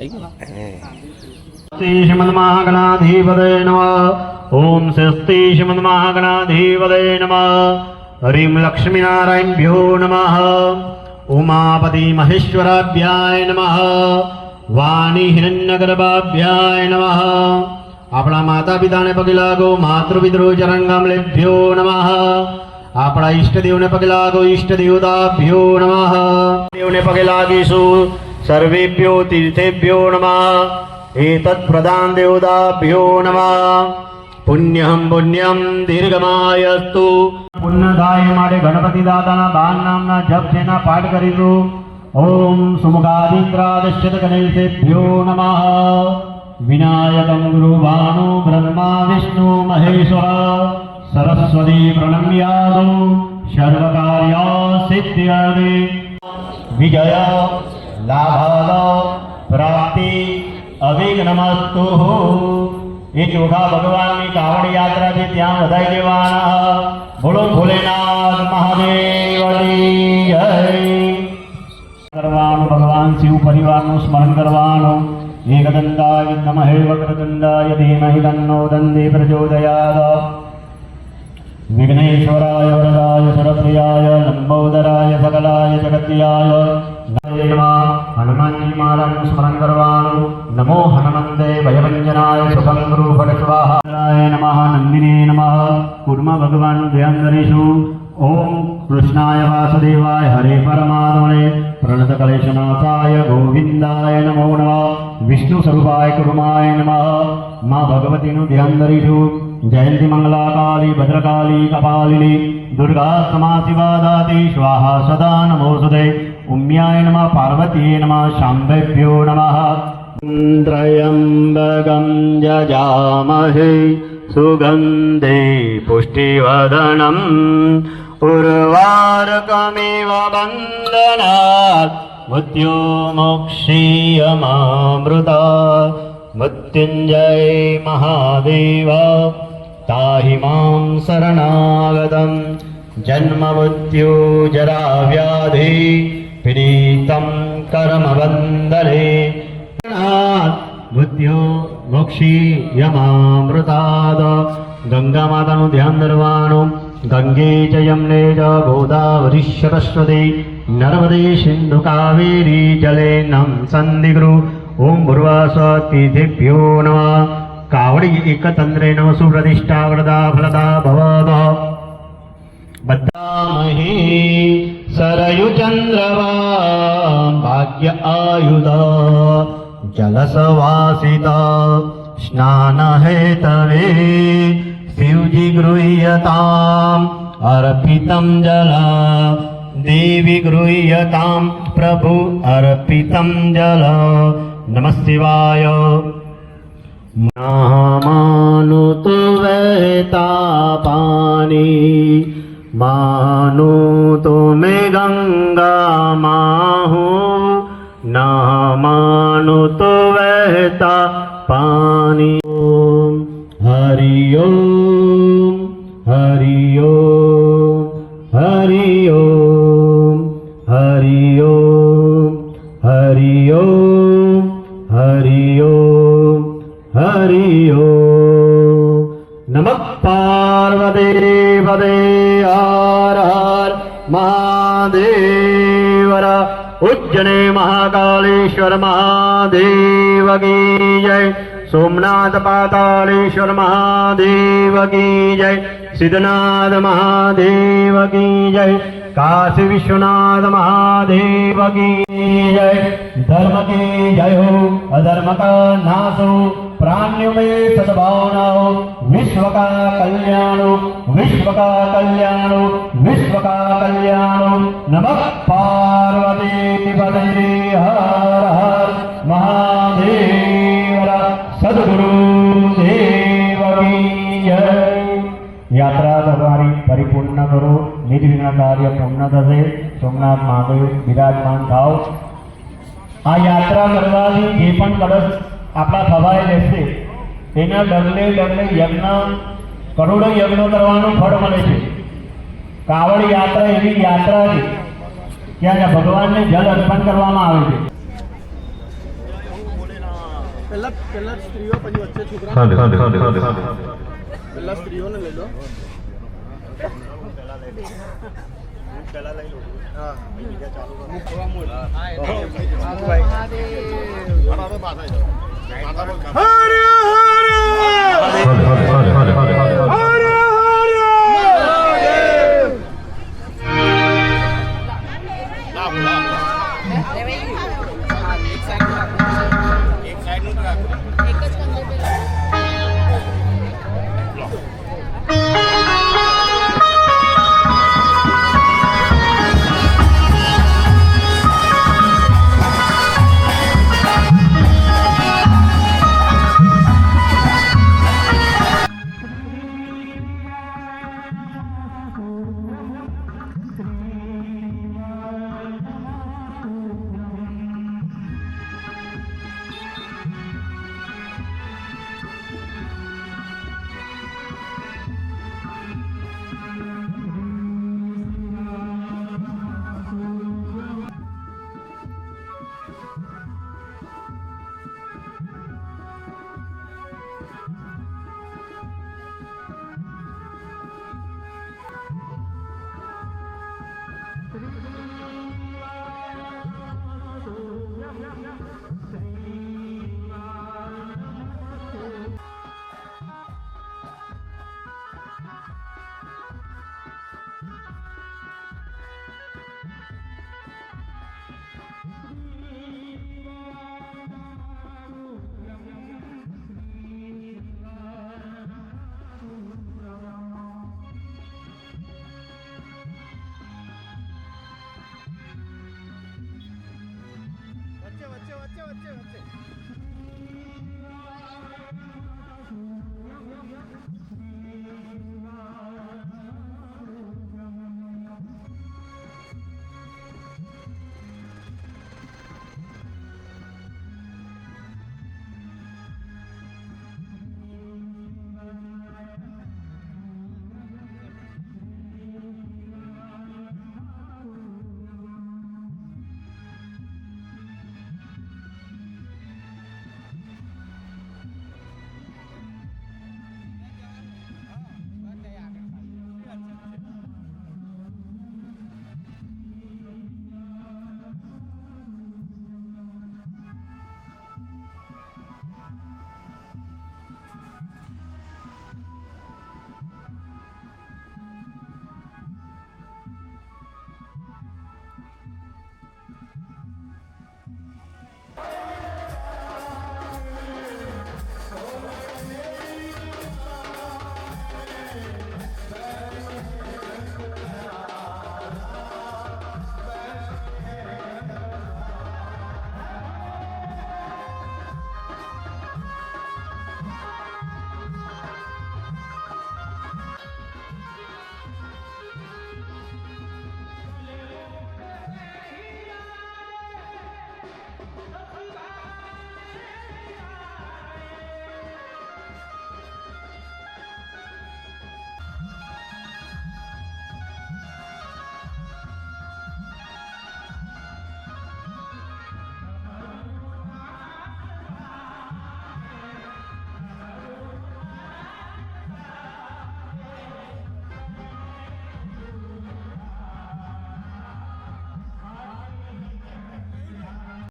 श्रीमन्महागणाधिपतये नमः। ओम स्वस्ति श्रीमन्महागणाधिपतये नमः। हरिं लक्ष्मीनारायणभ्यो नमः। उमापति महेश्वराभ्याय नमः। वाणी हिरण्यगर्भाभ्याय नमः। अपना माता पिता ने पगे लागो, मातृपितृ चरणकमलेभ्यो नमः। अपना इष्टदेव ने पगे लागो, इष्टदेवताभ्यो नमः। देव ने पगे लागिशु, सर्वेभ्यो तीर्थेभ्यो नमः। एतत्प्रदान देवताभ्यो नमः। पुण्यं पुण्यं दीर्घमायस्तु। पुण्यदाय माटे गणपति दादाना बाण नामना जप सेना पाठ करीशु। ओम सुमुखादिन्द्रादश्यत गणेशेभ्यो नमः। विनायकं गुरुभानु ब्रह्मा विष्णु महेश्वर सरस्वती प्रणम्यादो सर्वकार्य सिद्ध्यर्थे। विजय लाभ प्राप्ति अविघ्नमस्तु। ये चोखा भगवान की कावड़ यात्रा से त्या बधाई देवाना। बोलो भोलेनाथ महादेव की जय। करवानो भगवान शिव परिवार नु स्मरण करवानो। एकदंताय विद्महे वक्रतुंडाय धीमहि तन्नो दन्ति प्रचोदयात्। विघ्नेश्वराय वरदाय सुरप्रियाय लंबोदराय सकलाय जगत्याय नमः। हनुमान जी महाराज स्मरण करवानो। नमो हनुमन्ते भयभंजनाय सुखं गुरु फट स्वाहा। नमः नंदिने नमः। कुर्म भगवान ध्यान करीशु। ओम कृष्णाय वासुदेवाय हरे परमात्मने प्रणत कलेशनाथाय गोविंदाय नमो नमः। विष्णु स्वरूपाय कुर्माय नमः। मां भगवती नु ध्यान करीशु। जयंती मंगला काली भद्रकाली कपालिनी दुर्गा क्षमा शिवा दाति स्वाहा सदा नमोस्तुते। उम्याय नमः पार्वती नमः शाम्भेभ्यो नमः। त्र्यंबकं यजामहे सुगंधे पुष्टिवर्धनम् उर्वारुकमिव बन्धनात् मृत्यो मोक्षीयमामृतात्। मृत्युंजय महादेव ताहि मां शरणागतं। जन्म मृत्यु जरा व्याधि पीडितं कर्मबन्धने। मृत्यु मोक्षीयमामृतात्। गंगा माता नु ध्यान धरवानो। गंगे च यमुने च गोदावरी सरस्वती नर्मदे सिंधु कावेरी जलेनं सन्निधिं। ओम भूर्भुवस्सुतीर्थेभ्यो नमः। कावड़ी एकतंत्रे नमः सुप्रतिष्ठा वरदा फलदा भवद। बद्धामहे सरयुचन्द्रवा भाग्य आयुध जलसवासिता स्नान हेतवे। शिवजी गृह्यताम् अर्पितं जल। देवी गृह्यतां प्रभु अर्पितं जल। नमः शिवाय। मानुतो वहता पानी मानुतो में गंगा माहू। न मानुतो वहता पानी। ओम हरि ओम हरि ओम हरि ओम हरि ओम हरि ओम हरि ओम हरि ओम। नमः पार्वती पदे हर हर महादेव। उज्जने महाकालेश्वर महादेव की जय। सोमनाथ पातालेश्वर महादेव की जय। सिद्धनाथ महादेव की जय। काशी विश्वनाथ महादेव की जय। धर्म की जय हो, अधर्म का नाश हो, प्राणियों में सद्भावना हो, विश्व का कल्याण हो, विश्व का कल्याण हो, विश्व का कल्याण हो। नमः पार्वती पतये हर हर महादेव। सद्गुरु देव की जय। यात्रा તમારી પરિપૂર્ણ કરો, નિર્વિઘ્ન કાર્ય પૂર્ણ થશે। સોમનાથ મહાદેવ બિરાજમાન થાઓ। આ યાત્રા કરવાથી જે પણ કળશ આપણા ખવાઈ રહેશે તેના ડગલે ડગલે યજ્ઞ કરોડો યજ્ઞ કરવાનું ફળ મળે છે। કાવડ યાત્રા એવી યાત્રા છે ત્યાં ભગવાનને જલ અર્પણ કરવામાં આવે છે। પહેલા સ્ત્રીઓ પછી વચ્ચે છોકરા. પહેલા સ્ત્રીઓને લઈ લો. પહેલા લઈ લો. હા બીજા ચાલુ કરો. મૂકવા મોડ. હા વચ્ચે વચ્ચે વચ્ચે વચ્ચે વચ્ચે